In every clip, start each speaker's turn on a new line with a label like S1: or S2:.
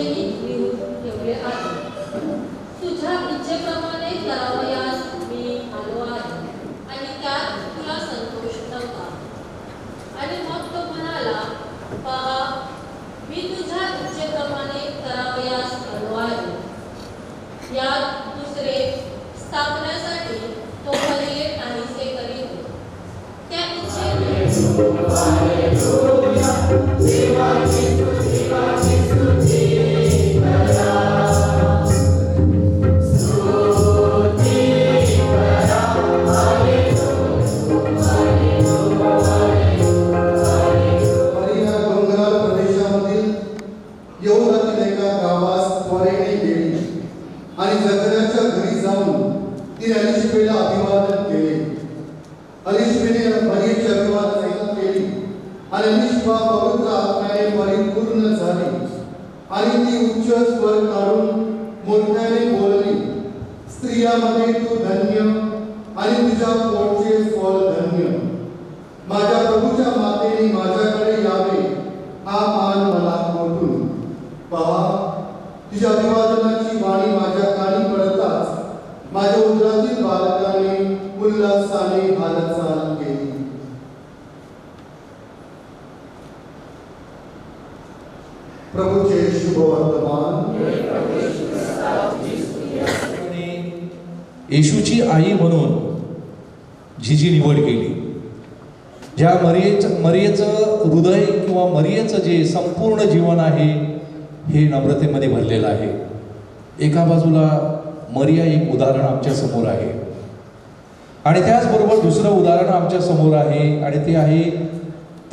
S1: विषयी लिहून ठेवले आहे. तुझ्या इच्छेप्रमाणे करावयास मी आलो आहे आणि त्यात तुला संतोष नव्हता. आणि मग तो म्हणाला, पहा, मी तुझ्या इच्छेप्रमाणे करावयास आलो आहे. यात दुसरे स्थापण्यासाठी तो पहिले नाहीसे करीत. त्या इच्छेने
S2: स्त्रियामध्ये तू धन्य आणि तुझ्या पोटचे फळ धन्य. माझ्या प्रभूच्या मातेने माझ्याकडे यावे हा मान मला कोठून. पहा, तुझ्या अभिवादनाची वाणी माझ्या कानी पडताच माझ्या उदरातील बालकाने उल्हासाने हालचाल केली. प्रभूचे शुभ वर्तमान.
S3: येशूची आई म्हणून जी निवड केली, ज्या मरियेचं हृदय किंवा मरियेचं जे संपूर्ण जीवन आहे हे नम्रतेमध्ये भरलेलं आहे. एका बाजूला मरिया एक उदाहरण आमच्या समोर आहे आणि त्याचबरोबर दुसरं उदाहरण आमच्या समोर आहे आणि ते आहे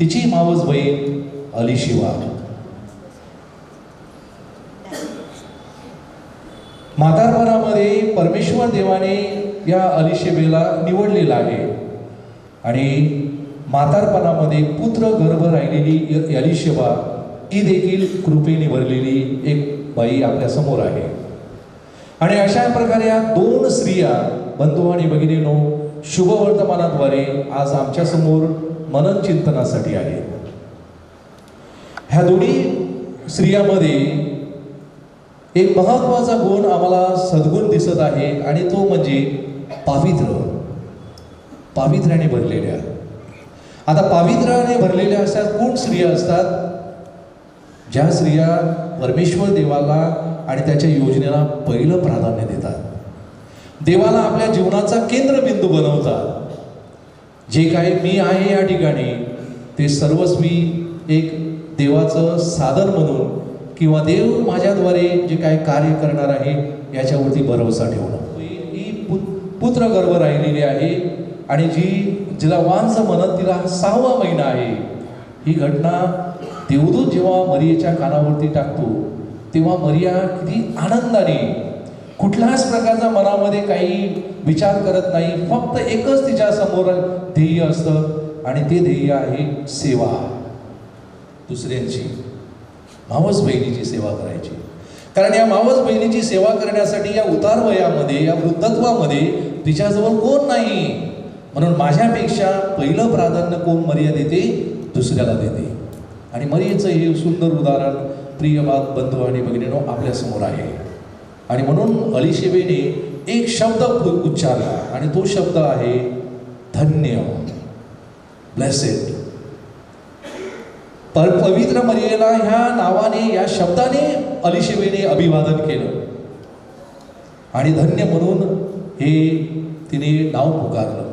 S3: तिची मावस बहीण अलिशिवा. म्हातारपणामध्ये परमेश्वर देवाने या अलिशेबेला निवडलेला आहे आणि म्हातारपणामध्ये पुत्र गर्भ राहिलेली अलिशेबा ही देखील कृपेने भरलेली एक बाई आपल्या समोर आहे. आणि अशा प्रकारे या दोन स्त्रिया बंधू आणि भगिनींनो शुभवर्तमानाद्वारे आज आमच्या समोर मनन चिंतनासाठी आहेत. ह्या दोन्ही स्त्रियामध्ये एक महत्त्वाचा गुण आम्हाला सद्गुण दिसत आहे आणि तो म्हणजे पावित्र्याने भरलेल्या. आता पावित्र्याने भरलेल्या अशा कोण स्त्रिया असतात, ज्या स्त्रिया परमेश्वर देवाला आणि त्याच्या योजनेला पहिलं प्राधान्य देतात, देवाला आपल्या जीवनाचा केंद्रबिंदू बनवतात. जे काही मी आहे या ठिकाणी ते सर्वस्वी एक देवाचं साधन म्हणून किंवा देव माझ्याद्वारे जे काय कार्य करणार आहे याच्यावरती भरवसा ठेवणं. ही पुत्र गर्भ राहिलेली आहे आणि जिला वांझ म्हणत तिला 6वा महिना आहे. ही घटना देवदूत जेव्हा मरियेच्या कानावरती टाकतो तेव्हा मरिया किती आनंदाने, कुठल्याच प्रकारचा मनामध्ये काही विचार करत नाही, फक्त एकच तिच्या समोर ध्येय असतं आणि ते ध्येय आहे सेवा, दुसऱ्यांची मावस बहिणीची सेवा करायची. कारण या मावस बहिणीची सेवा करण्यासाठी या उतार वयामध्ये, या वृद्धत्वामध्ये तिच्याजवळ कोण नाही, म्हणून माझ्यापेक्षा पहिलं प्राधान्य कोण मरिया देते, दुसऱ्याला देते. आणि मरियेचं हे सुंदर उदाहरण प्रिय बंधू आणि भगिनींनो आपल्या समोर आहे. आणि म्हणून अलिशेबेने एक शब्द उच्चारला आणि तो शब्द आहे धन्य, ब्लेसेड. पवित्र मरियेला ह्या नावाने, या शब्दाने अलिशेबेने अभिवादन केलं आणि धन्य म्हणून हे तिने नाव पुकारलं.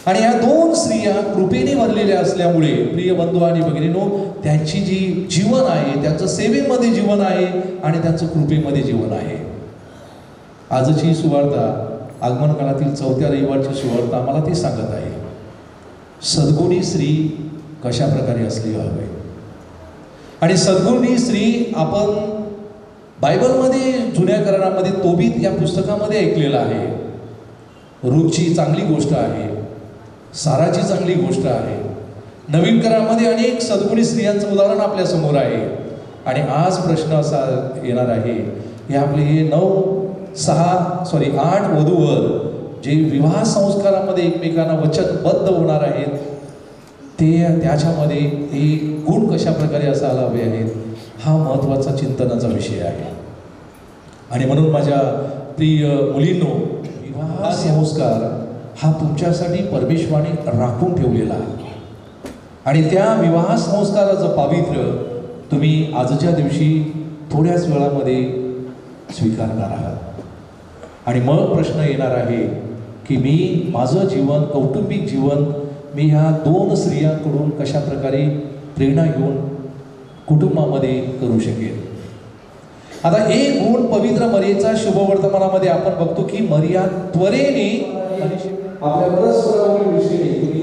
S3: आणि ह्या दोन स्त्रिया कृपेने भरलेल्या असल्यामुळे प्रिय बंधू आणि भगिनींनो त्यांची जी जीवन आहे, त्यांचं सेवेमध्ये जीवन आहे आणि त्यांचं कृपेमध्ये जीवन आहे. आजची सुवार्ता, आगमन काळातील 4थ्या रविवारची सुवार्ता आम्हाला ती सांगत आहे सद्गुणी स्त्री कशा प्रकारे असली हवे. आणि सद्गुणी स्त्री आपण बायबलमध्ये जुन्या करारामध्ये तोबीत या पुस्तकामध्ये ऐकलेलं आहे. रूथची चांगली गोष्ट आहे, साराची चांगली गोष्ट आहे. नवीन करारामध्ये अनेक सद्गुणी स्त्रियांचं उदाहरण आपल्या समोर आहे. आणि आज प्रश्न असा येणार आहे, हे आपले हे 8 वधूवर जे विवाह संस्कारामध्ये एकमेकांना वचनबद्ध होणार आहेत, ते त्याच्यामध्ये हे गुण कशा प्रकारे असायला हवे आहेत हा महत्त्वाचा चिंतनाचा विषय आहे. आणि म्हणून माझ्या प्रिय मुलींनो, विवाह संस्कार हा तुमच्यासाठी परमेश्वराने राखून ठेवलेला आहे. आणि त्या विवाह संस्काराचं पावित्र्य तुम्ही आजच्या दिवशी थोड्याच वेळामध्ये स्वीकारणार आहात. आणि मग प्रश्न येणार आहे की मी माझं जीवन, कौटुंबिक जीवन मी ह्या 2 स्त्रियांकडून कशा प्रकारे प्रेरणा घेऊन कुटुंबामध्ये करू शकेल. आता एक गुण पवित्र मरियेचा शुभवर्तमानामध्ये आपण बघतो की मरिया त्वरेने आपल्या परस्परावरील विषयी तुम्ही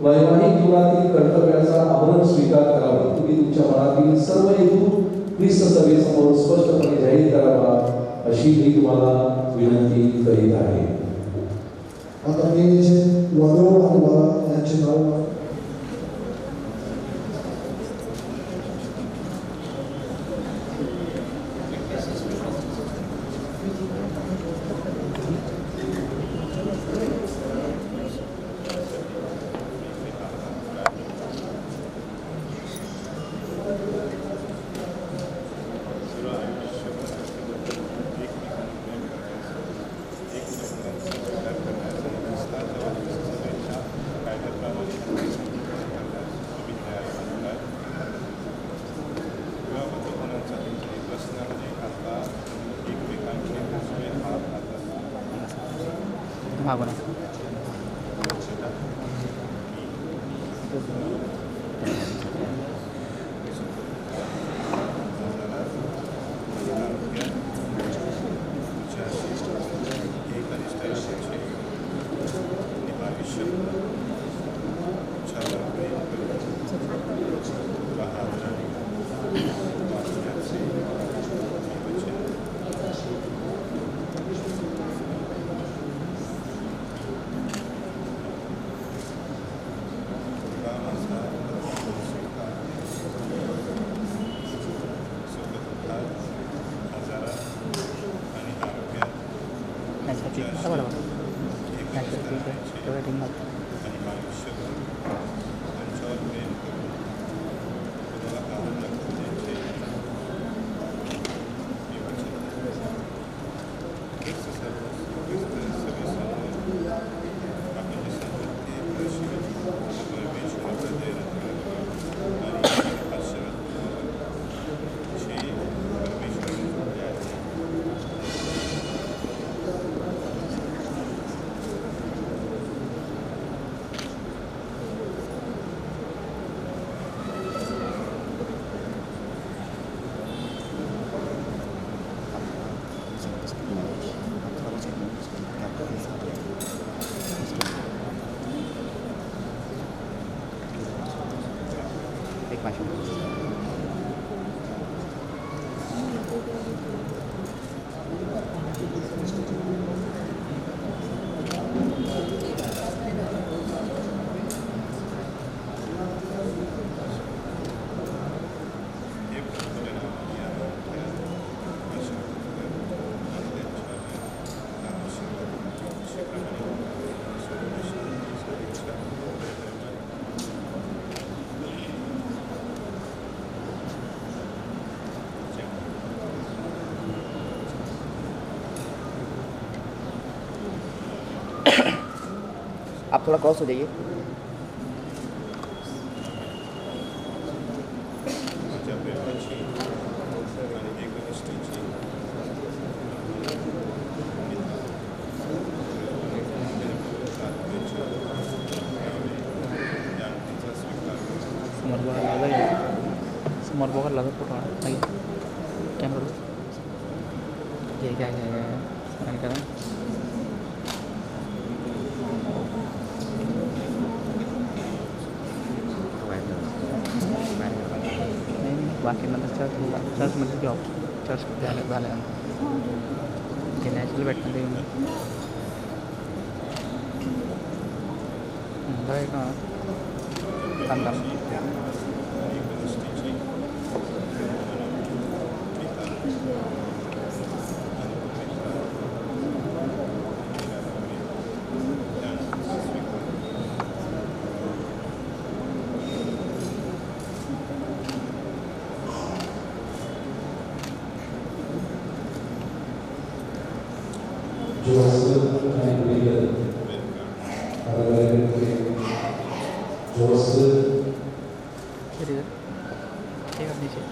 S3: वैवाहिक जीवनातील कर्तव्याचा आमरण स्वीकार करावा. तुम्ही तुमच्या मनातील सर्व हेतू ख्रिस्त सभेसमोर स्पष्टपणे जाहीर करावा अशी मी तुम्हाला विनंती करीत आहे.
S4: आता मी जे वधू आणि वरा यांचे नाव
S5: मागो ना. आप थोड़ा क्रॉस हो जाइए. समोर बघायला लागत फोटो नाही कॅमेरा घे घ्या घ्या करा. बाकी नंतर चर्चमध्ये जॉब चर्च झाल्यानंतर ते नॅचरल भेटणं ते बघाय का थांब ठीक है नीचे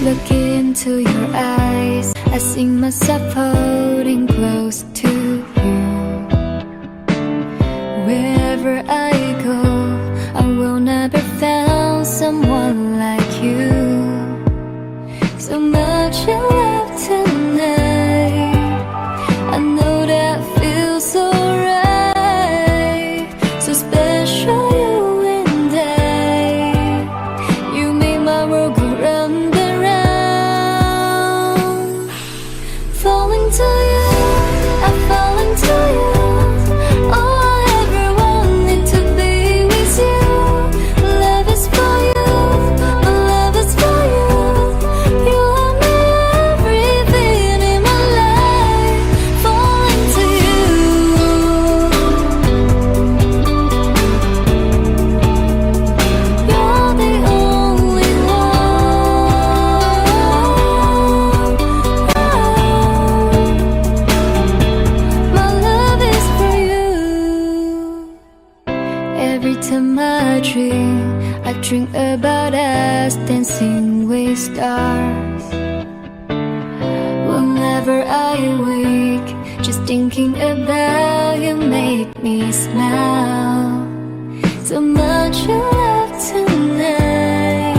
S6: Look into your eyes, I see myself holding close to you. Wherever I go, I will never find someone like you. So much in love tonight, I know that feels so right. So special, you and I. You made my world go round and round. Falling to you, I'm falling to you. All I ever wanted to be with you. Love is for you, my love is for you. You are my everything in my life. Falling to you. You're the only one. My love is for you. Every time I dream about us dancing with stars. Whenever I wake, just thinking about you make me smile. So much in love tonight,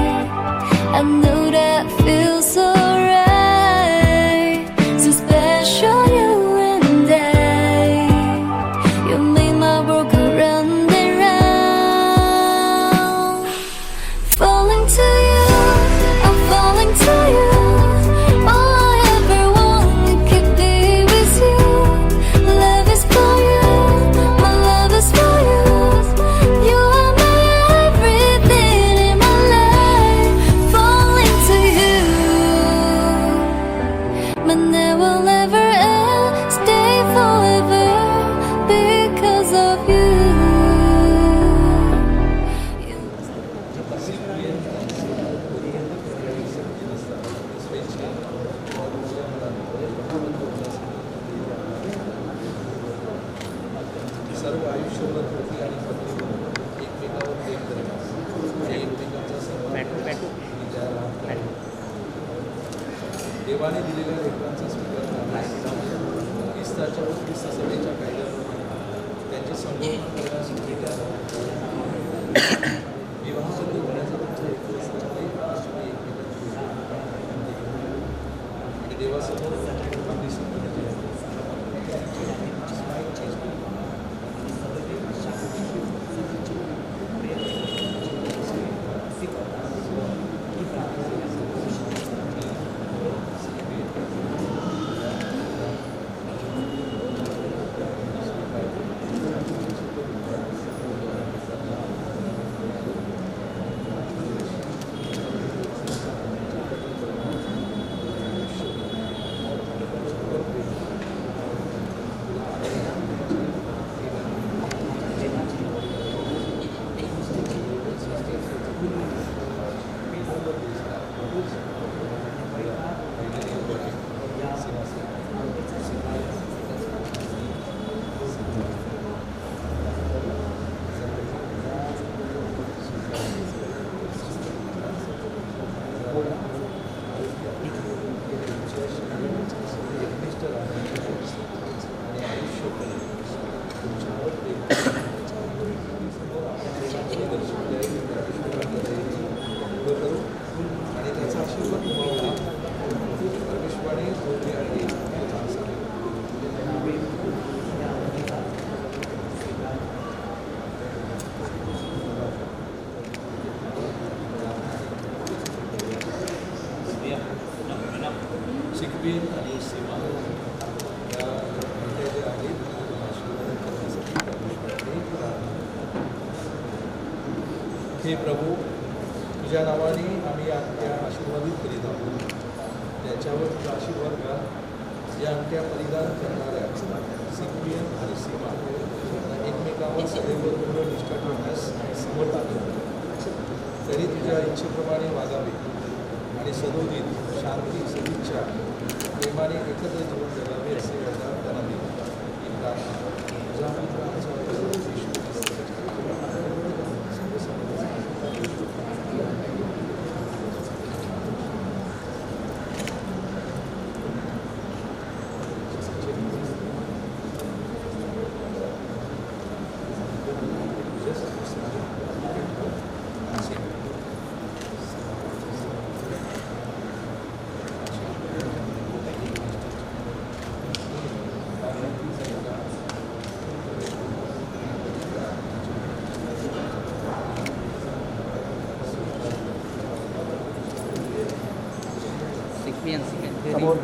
S6: I know that feels so right. So special, you and I. You made my world go round and round. Falling to you, I'm falling to you. All I ever wanted could be with you. Love is for you, my love is for you. You are my everything in my life. Falling to you, but never ever end. Stay forever because of you.
S3: सर्व आयुष्यभर पती आणि पत्नी एकमेकावर प्रेम करतात आणि एकमेकांचा सन्मान करतात. देवाने दिलेल्या लेकरांचा स्वीकार करा. ख्रिस्ताच्या व ख्रिस्त सभेच्या कायद्याप्रमाणे त्यांचे संबोधन करण्यास भेटा. विवाहबद्ध होण्याचा तुमचा हेतू असला तरी तुम्ही एकमेकांना आणि देवासमोर आपली संबंधाची सिकबीन आणि सीमा या महिला ज्या आहेत आशीर्वाद करण्यासाठी परमेश्वराने प्रार्थना. हे प्रभू, तुझ्या नावाने आम्ही त्या आशीर्वादित करीत आहोत. त्याच्यावर तुझा आशीर्वाद घाल. या अंगठ्या परिधान करणाऱ्या सिकबीन आणि सीमा एकमेकावर सदैव पूर्ण निष्ठा ठेवण्यास समर्थ आहेत. तरी तुझ्या इच्छेप्रमाणे वागावे आणि सदोदित शांती सदिच्छा प्रेमाने एकत्र जीवन जगावे असे वरदान त्यांना दिले. एकदा तुझा मित्र आमचा प्रभू येशू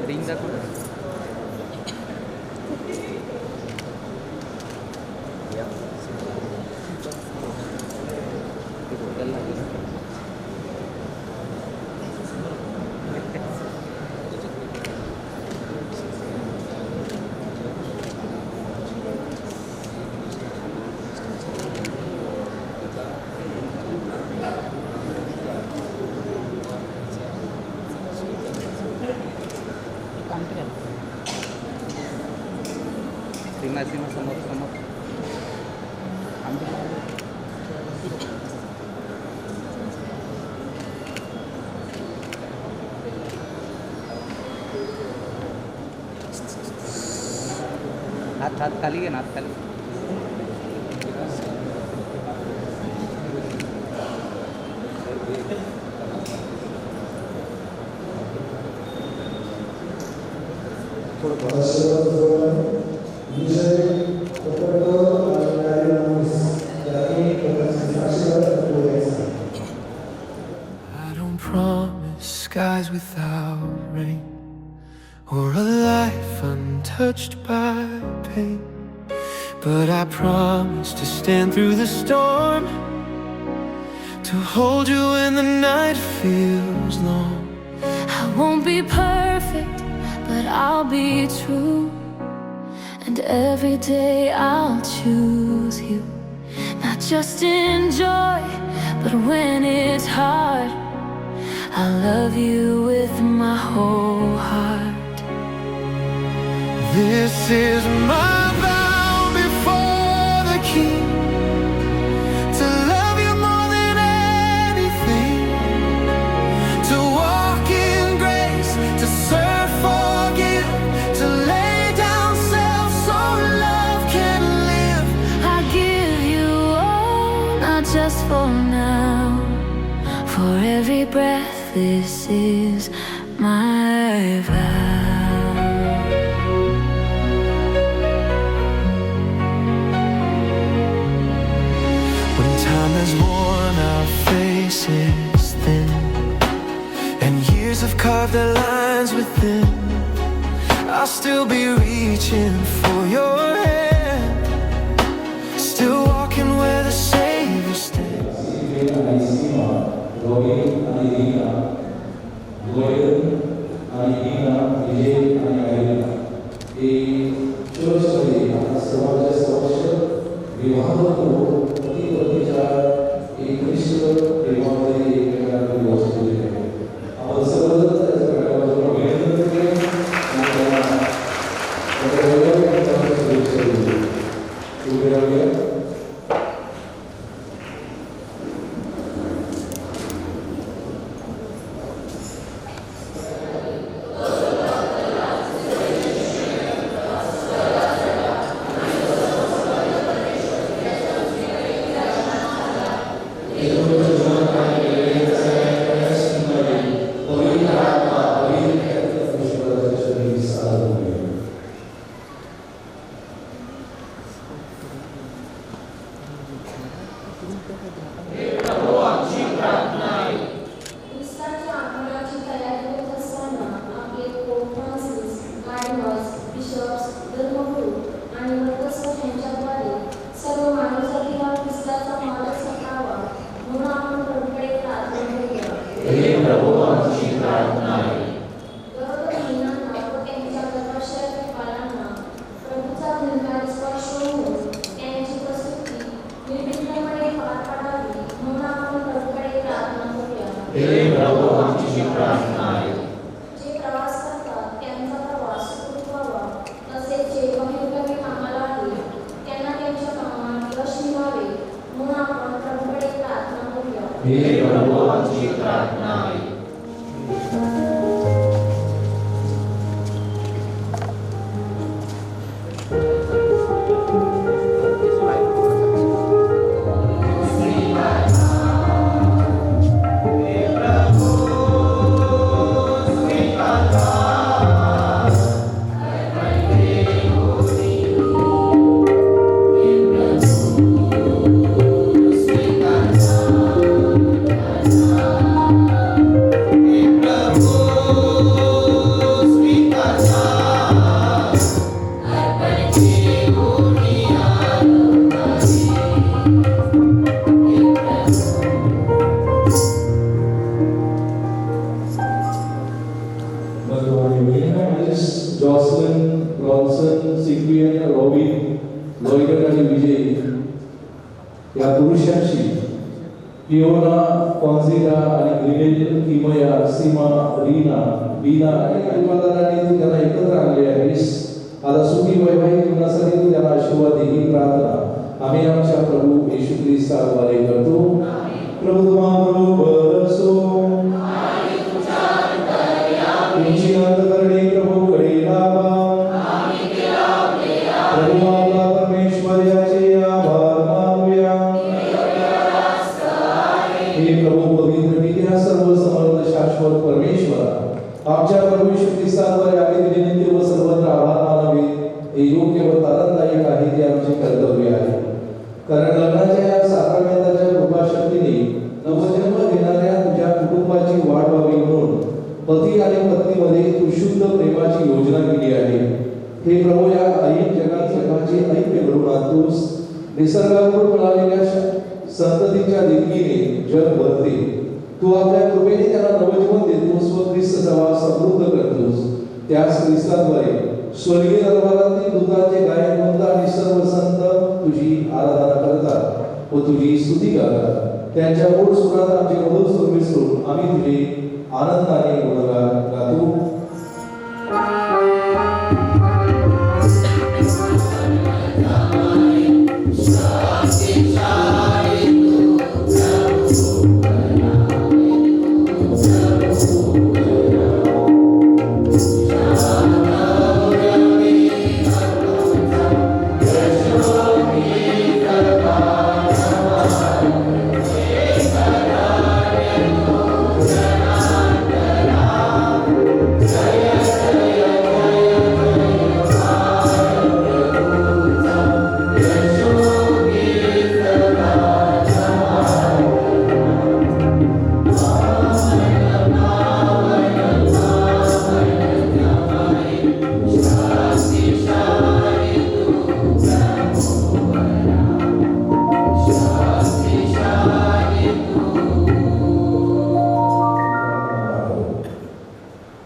S5: रिंग दाखव. सीमा समोर समोर हात खाली घे ना, हात खाली.
S7: I don't promise skies without rain or a life untouched by pain, but I promise to stand through the storm, to hold you when the night feels long.
S6: I won't be perfect, but I'll be true. And every day I'll choose you. Not just in joy, but when it's hard, I love you with my whole heart.
S7: This is my vow before the King, to love you more than anything, to walk in grace, to serve, forgive, to lay down self so love can live.
S6: I give you all, not just for now, for every breath. This is my vow.
S7: When time has worn our faces thin, and years have carved their lines within, I'll still be reaching for your hand, still walking where the Savior stands.
S3: हे प्रभु आमची प्रार्थना ऐक. Jocelyn Bronson सिक्वियन robin लॉयडर आणि विजय या पुरुषांशी पिओना कॉन्झिला आणि Grinnell किमया सीमा रीना बीना आणि परिवारांनी तू त्यांना एकत्र आणले आहेस. आता सुखी वैवाहिक जीवनासाठी तू त्यांना आशीर्वाद दे ही प्रार्थना आम्ही आमच्या प्रभू येशू ख्रिस्ताद्वारे करतो. प्रभु तुम्हाबरोबर असो. तुमची अंतःकरणे प्रभूकडे लावा. प्रभु आपला परमेश्वर याचे आभार मानूया. हे प्रभू पवित्र पित्या सर्व समर्थ शाश्वत परमेश्वरा, आमच्या प्रभू येशू ख्रिस्ताद्वारे आम्ही तुझे नित्य व सर्वत्र आभार मानावे हे योग्य व आनंददायक आहे ते आमचे कर्तव्य आहे. कारण लग्नाच्या या साक्रामेंटाच्या कृपाशक्तीने नवजन्म घेणाऱ्या तुझ्या कुटुंबाची वाढ व्हावी म्हणून पती आणि पत्नीमध्ये तू शुद्ध प्रेमाची योजना केली आहे. हे प्रभू या ऐन जगाचे ऐक्य घडवून आणतोस. निसर्गाकडून मिळालेल्या संततीच्या देणगीने जग भरते. तू आपल्या कृपेने त्यांना नवजीवन देतोस व ख्रिस्त सभा समृद्ध करतोस. त्याच ख्रिस्ताद्वारे स्वर्गीय दरबारातील दूतांचे गायक वृंद आणि सर्व संत तुझी आराधना करतात व तुझी स्तुती करतात. त्यांच्या गोड सुरात आमचे मधुर स्वर मिसळून आम्ही तुझे आनंदाने गुणगान गातो.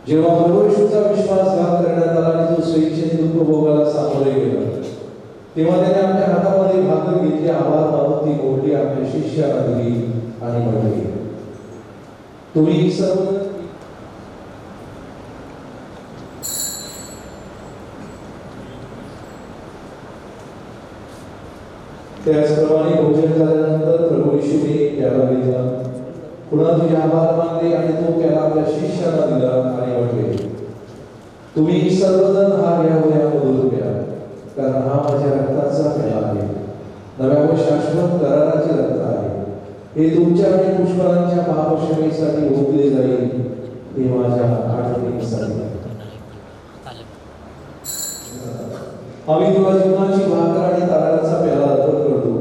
S3: जेव्हा प्रभू येशूचा विश्वासघात करण्यात आला आणि तो स्वेच्छेने दुःख भोगायला सामोरे गेला, तेव्हा त्याने आपल्या हातामध्ये भाकर घेतली, आभार मानून ती गोडली आपल्या शिष्याला दिली आणि म्हटले, तुम्ही सर्व त्याचप्रमाणे भोजन झाल्यानंतर प्रभू येशूने त्याला घेतला, पुन्हा तुझे आभार मानले आणि तो त्याला आपल्या शिष्याला दिला आणि म्हटले, तुम्ही सर्वजण हा घ्या व यामधून प्या, कारण हा माझ्या रक्ताचा प्याला आहे, नव्या व शाश्वत कराराचे रक्त आहे. हे तुमच्या आणि पुष्कळांच्या पापक्षमेसाठी ओतले जाईल, हे माझ्या आठवणीसाठी. आम्ही तुला जीवनाची भाकर आणि तारणाचा प्याला अर्पण करतो.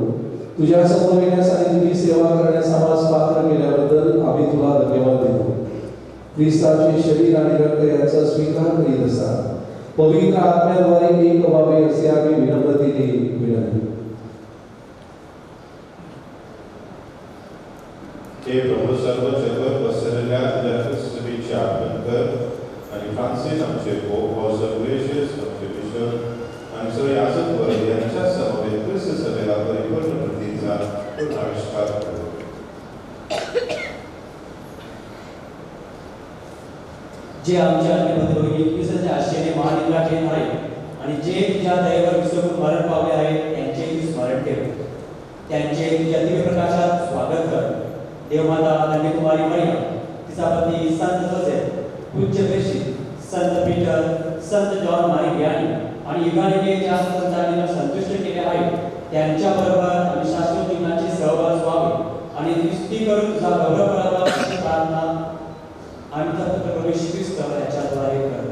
S3: तुझ्या समोर येण्यास आणि तुझी सेवा करण्यास आम्हाला पात्र केल्याबद्दल आम्ही तुला धन्यवाद देतो. ख्रिस्ताचे शरीर आणि रक्त यांचा स्वीकार करीत असा पवित्र आत्म्याद्वारे एक व्हावे असे आम्ही विनम्रतेने विनंती.
S8: हे प्रभू सर्व जगभर पसरलेल्या तुझ्या ख्रिस्तबीचे आगमन कर आणि फ्रान्सिस आमचे पोप व सर्वेशियस आमचे बिशप आणि सर्व याजक वर्ग यांच्या समवेत ख्रिस्त सभेला परिपूर्ण प्रतिचा आविष्कार करू.
S9: जे आमच्या अन्नपत्रोगी ख्रिस्ताच्या आशेने महानिद्राचे आहे आणि जे तुझ्या दयेवर विसरून मरण पावले आहेत त्यांचे तू स्मरण ठेव. त्यांचे तुझ्या दिव्य प्रकाशात स्वागत कर. देवमाता कन्याकुमारी मरियम, तिचा पती संत जोसेफ, पूज्य प्रेषित संत पीटर, संत जॉन मारी व्यानी आणि युगाने ज्या संतांना संतुष्ट केले आहे त्यांच्याबरोबर आम्ही शाश्वत जीवनाचे सहभाग व्हावे आणि नुसती करून तुझा गौरव करावा अशी प्रार्थना आम्ही तर प्रभू येशू ख्रिस्त याच्याद्वारे करतो.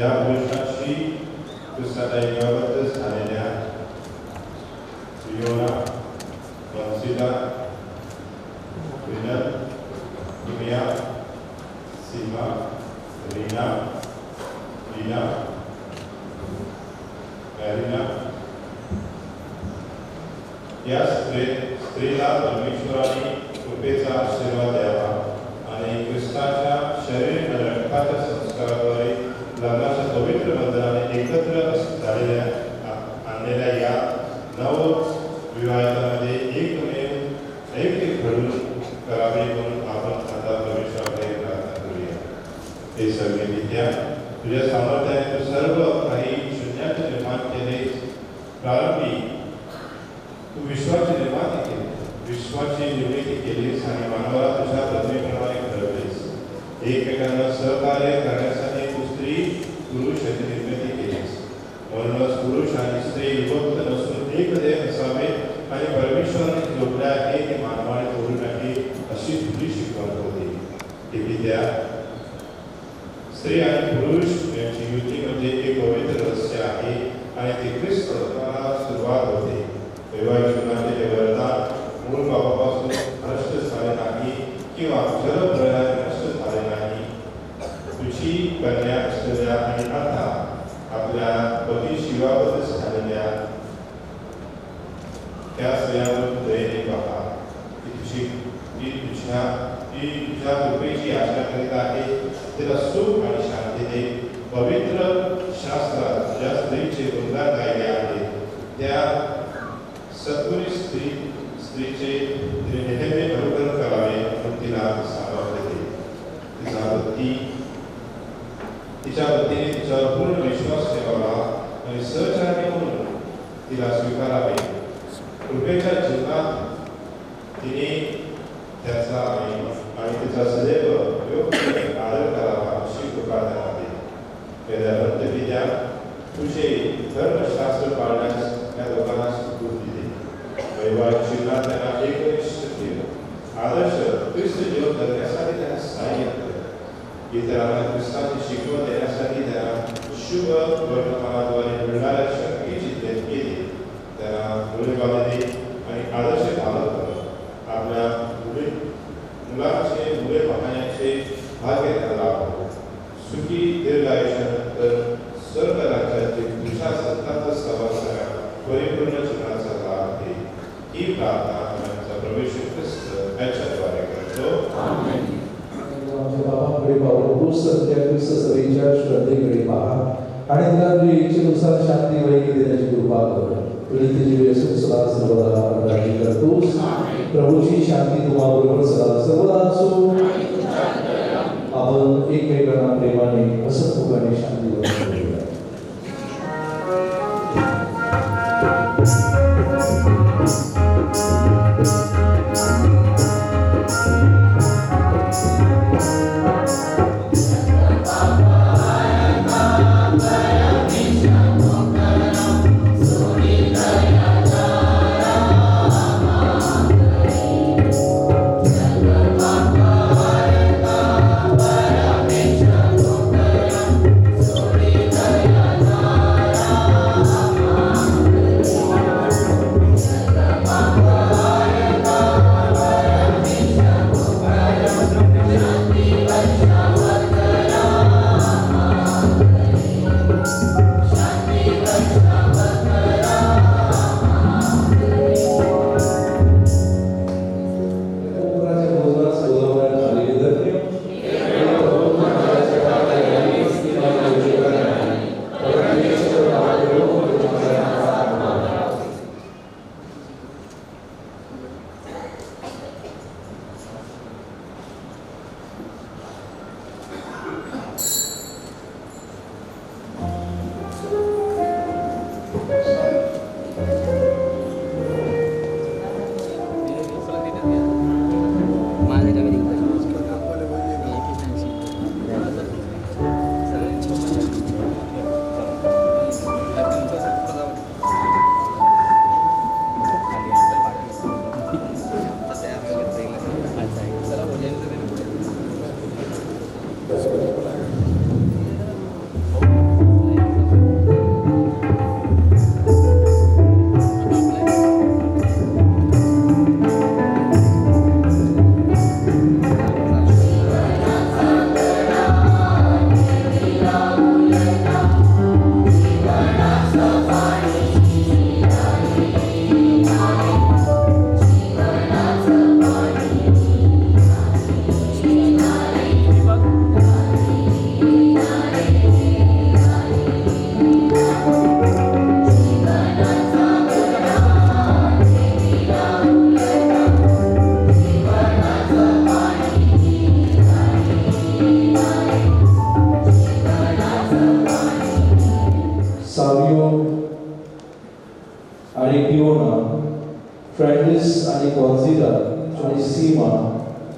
S8: या पुरुषाशी ख्रिस्ताच्या युगाबद्दल झालेल्या वियोना, वंशिता, विनर, किमिया, सीमा, रीना, लीना, मॅरिना या स्त्रीला परमेश्वराने कृपेचा आशीर्वाद द्यावा आणि ख्रिस्ताच्या शरीर आणि रक्ताच्या संस्काराद्वारे लग्नाच्या पवित्र बंधनाने एकत्र झालेल्या आणलेल्या या नव विवाहितांमध्ये एकमेव ऐक्य घडून करावे म्हणून आपण आता परमेश्वराकडे प्रार्थना करूया. हे सगळे विद्या तुझ्या सामर्थ्याने तू सर्व काही शून्याचे निर्माण केले. प्रारंभी तू विश्वाची निर्माती केली, विश्वाची निर्मिती केलीस आणि मानवाला तुझ्या पृथ्वीप्रमाणे घडवलेस. एकमेकांना सहकार्य करण्यासाठी तू स्त्री पुरुष याची निर्मिती केलीस. म्हणूनच पुरुष आणि स्त्री विभक्त नसून एक देह असावे आणि परमेश्वराने जोडले आहे ते मानवाने तोडू नये अशी तुझी शिकवण होती. ही विद्या स्त्री आणि पुरुष यांची युती म्हणजे एक पवित्र रहस्य आहे आणि ते ख्रिस्त सुरुवात होते. वैवाहिक जीवनाचे हे वरदान मूळ बाबापासून नष्ट झाले नाही किंवा जलप्रलयाने नष्ट झाले नाही. तुझी कन्या असलेल्या आणि आता आपल्या पती शिवाबद्दल झालेल्या त्या स्त्रियावर दयेने पहा. ती तुझ्या कृपेची आशा करीत आहे. तिला सुख आणि शांती दे. पवित्र शास्त्रात ज्या स्त्रीचे गुणगान गायले आहे त्या सद्गुणी स्त्रीचे तिने नेहमी अनुकरण करावे म्हणून तिला सामर्थ्य दे. तिच्या वतीने तिच्यावर पूर्ण विश्वास ठेवावा आणि सहचार्य म्हणून तिला स्वीकारावे. कृपेच्या जीवनात तिने त्याचा आणि तिचा सदैव योग्य आदर करावा अशी कृपा करावी. वेदांत विद्या तुझे धर्मशास्त्र पाळण्यास त्या लोकांना सुखून दिले. वैवाहिक जीवनात त्यांना एकनिष्ठ केलं. आदर्श ख्रिस्त जीवन जगण्यासाठी त्यांना सहाय्य केलं. इतरांना ख्रिस्ताची शिकवण देण्यासाठी त्यांना शुभ वर्तमानाद्वारे मिळणाऱ्या शक्तीची देणगी केली. त्यांना मुले आणि आदर्श पालन करत आपल्या मुलांचे मुले पाहण्याचे भाग्य त्यांना लाभो. सुखी दीर्घायुष्यानंतर स्वर्ग राज्यातील तुझ्या संतांचा सहवास परिपूर्ण जीवनाचा लाभ दे. ही प्रार्थना आमचा प्रवेश ख्रिस्त याच्याद्वारे करतो.
S3: आमच्या बाबाकडे पाहून तू सत्य ख्रिस्त सभेच्या श्रद्धेकडे पहा आणि तिला तुझ्या इच्छेनुसार शांती वैकी देण्याची कृपा कर. करतोस. प्रभूची शांती तुम्हाबरोबर सदा सर्वदा असो. आपण एकमेकांना प्रेमाने हसतमुखाने शांती करूया.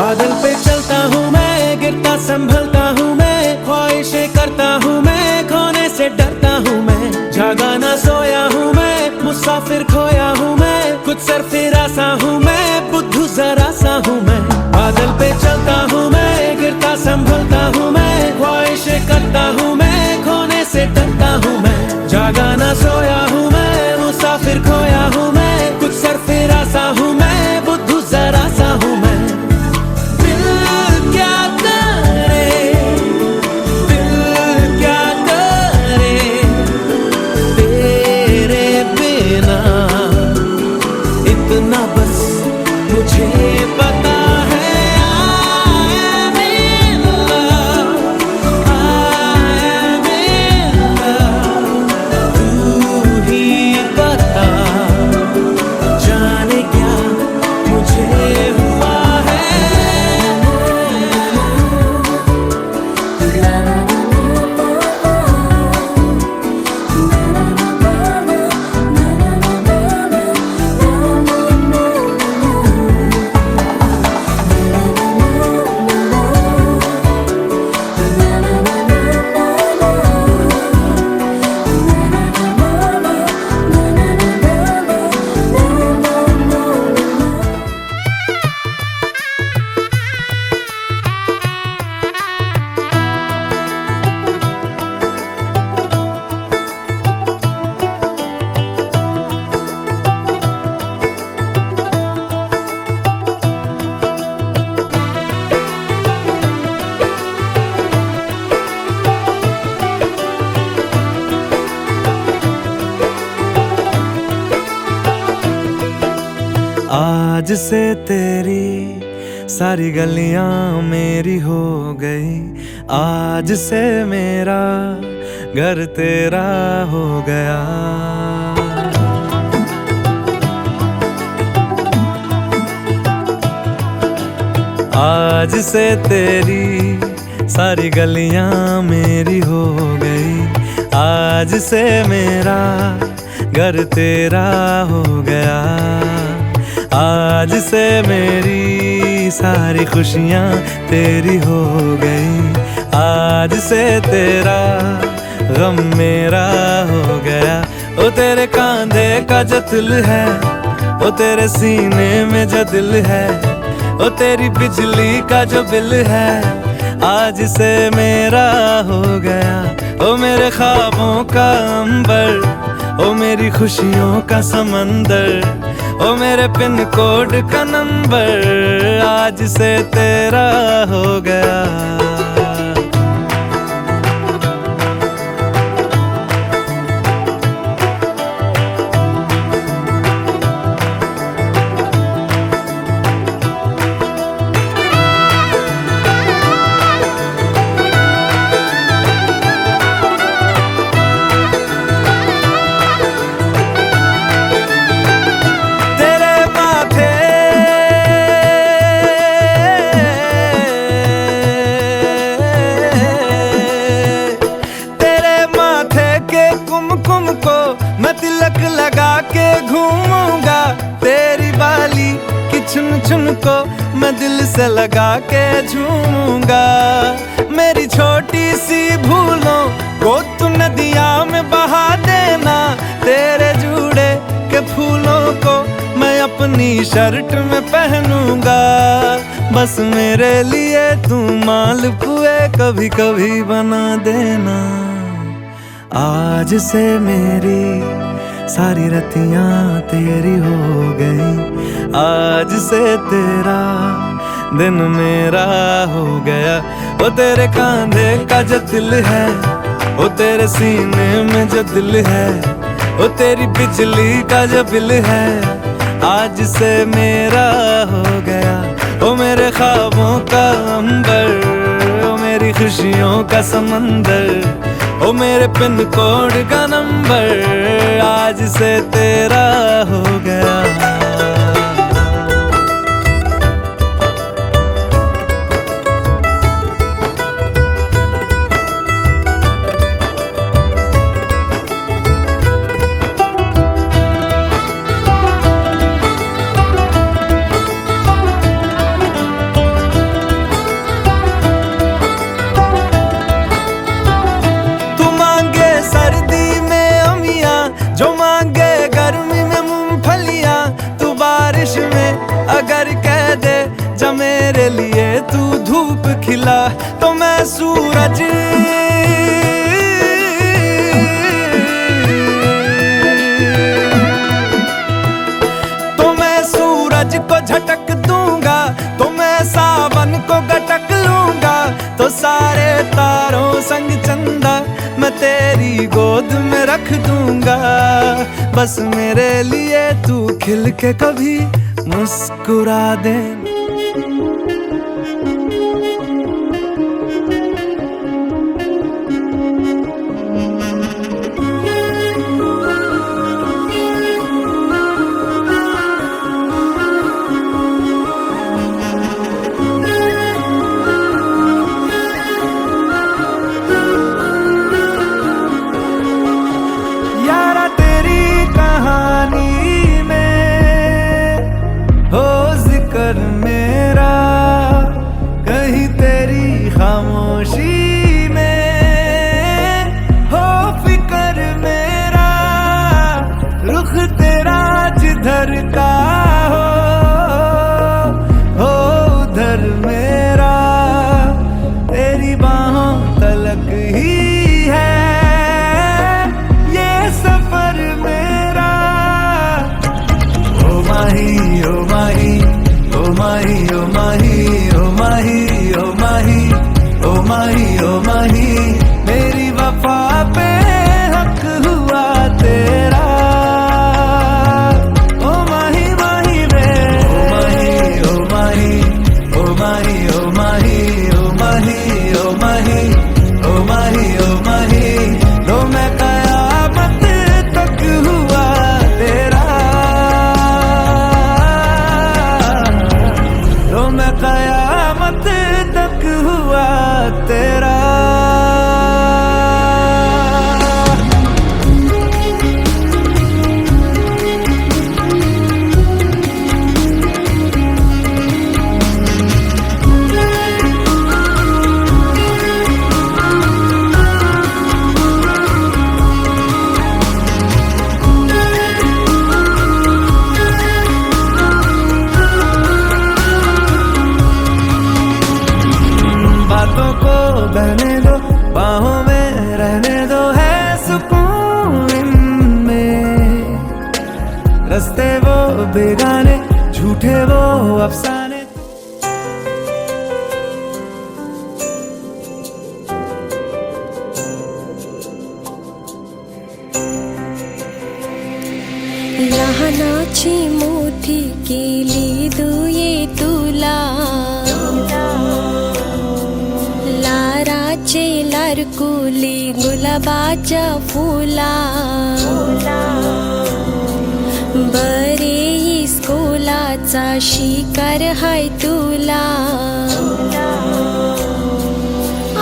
S10: बादल पे चलता हूँ मैं, गिरता संभलता हूँ मैं, ख्वाहिशें करता हूँ मैं, खोने से डरता हूँ मैं, जागा ना सोया हूँ मैं, मुसाफिर खोया हूँ मैं, कुछ सरफिरा सा हूँ मैं, बुद्धू जरा सा हूँ मैं। बादल पे चलता हूँ मैं, गिरता संभलता हूँ मैं, ख्वाहिशें करता हूँ मैं, खोने से डरता हूँ मैं, जागा ना सोया हूँ मैं, मुसाफिर खोया हूँ मैं, कुछ सरफिरा सा हूँ मैं, बुद्धू जरा सा हूँ मैं। आज से तेरी सारी गलियां मेरी हो गई, आज से मेरा घर तेरा हो गया। आज से तेरी सारी गलियां मेरी हो गई, आज से मेरा घर तेरा हो गया। आज से मेरी सारी खुशियाँ तेरी हो गई, आज से तेरा गम मेरा हो गया। ओ तेरे कांधे का जो दिल है, ओ तेरे सीने में जो दिल है, ओ तेरी बिजली का जो बिल है, आज से मेरा हो गया। ओ मेरे ख्वाबों का अंबर, ओ मेरी खुशियों का समंदर, ओ मेरे पिन कोड का नंबर, आज से तेरा हो गया। चुन को मैं दिल से लगा के झूमूंगा। मेरी छोटी सी भूलों को तू नदिया में बहा देना, तेरे जुड़े के फूलों को मैं अपनी शर्ट में पहनूंगा। बस मेरे लिए तू मालपुए कभी कभी बना देना। आज से मेरी सारी रतियां तेरी हो गई, आज से तेरा दिन मेरा हो गया। ओ तेरे कांधे का जो दिल है, ओ तेरे सीने में जो दिल है, ओ तेरी बिजली का जो बिल है, आज से मेरा हो गया। ओ मेरे ख्वाबों का अंबर, ओ मेरी खुशियों का समंदर, ओ मेरे पिन कोड का नंबर, आज से तेरा हो गया। जब मेरे लिए तू धूप खिला तो मैं सूरज को झटक दूंगा, तो मैं सावन को गटक लूंगा, तो सारे तारों संग चंदा मैं तेरी गोद में रख दूंगा। बस मेरे लिए तू खिल के कभी मुस्कुरा दे। मेरा कहीं तेरी खामोशी में हो फिकर मेरा, रुख तेरा जिधर का हो उधर मेरा, तेरी बाहों तलक ही है ये सफर मेरा। ओ माही ओ माही oh mahi oh mahi oh mahi oh mahi oh mahi oh mahi मेरी वफा पे हक हुआ तेरा। oh mahi mahi रे oh mahi oh mahi oh mahi oh mahi oh mahi oh mahi oh mahi oh mahi low मैं कयामत तक हुआ तेरा, मैं कयामत तक हुआ तेरा। बातों को बहने दो, बाहों में रहने दो, है सुकून इनमें। रास्ते वो बेगाने, झूठे वो अफसाने।
S6: लहानाची मोठी केली दुये तुला, लाराचे लारकुली गुलाबाच्या फुला, बरे इस्कोलाचा शिकार हाय तुला,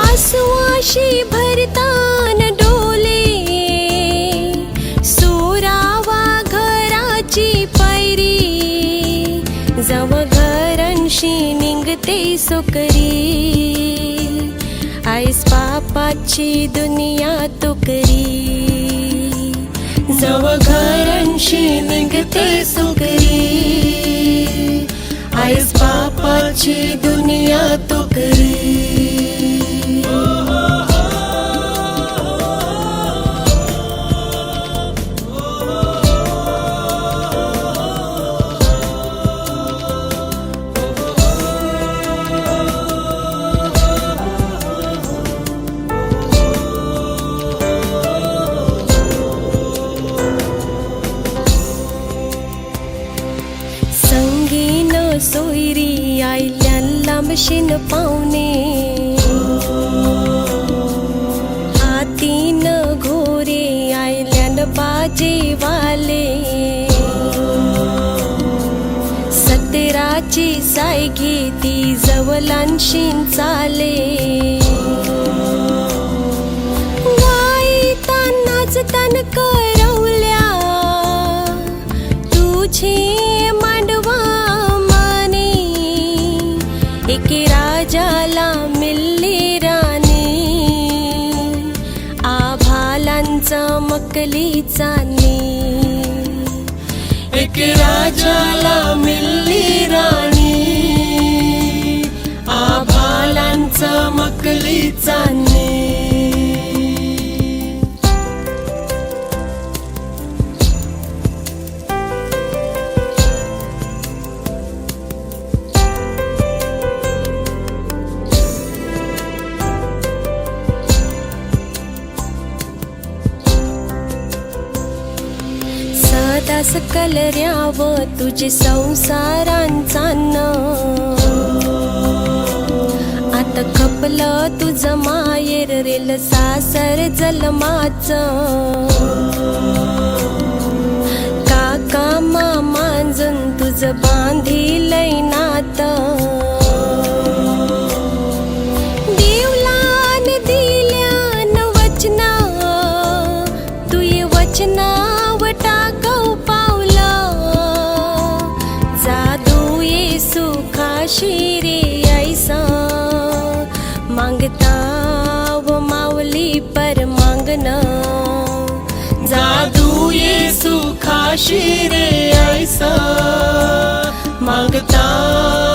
S6: आसुआशी भरतान डोले, सोरावा घराची पैरी, जव घरांशी निघते सोकरी, आईस पापाची दुनिया तुकरी, जव घरांशी निघते सोकरी, आईस पापाची दुनिया तुकरी। सोयरी आयल्यान लांबशीन पावणे, हातीन घोरे आयल्यान बाजेवाले, सतराची सायगी ती जवलांशीन चाले, वाईतान नाचतान करवल्या तुझे मांडवा, एके राजाला मिल्ली राणी, आभालांचा मकली चानी, एके राजाला मिल्ली राणी, कलर्याव तुझे संसारांचा आता खपलं तुझं माहेर रेल सासर जलमाच काका मामांजून तुझं बांधिलंय नात देवलान दिल्यान वचना तुये वचनाव टाकव पावला जादू येसू खाशी रे ऐसा मांगता व मावली पर मांगना जादू येसू खाशी रे ऐसा मांगता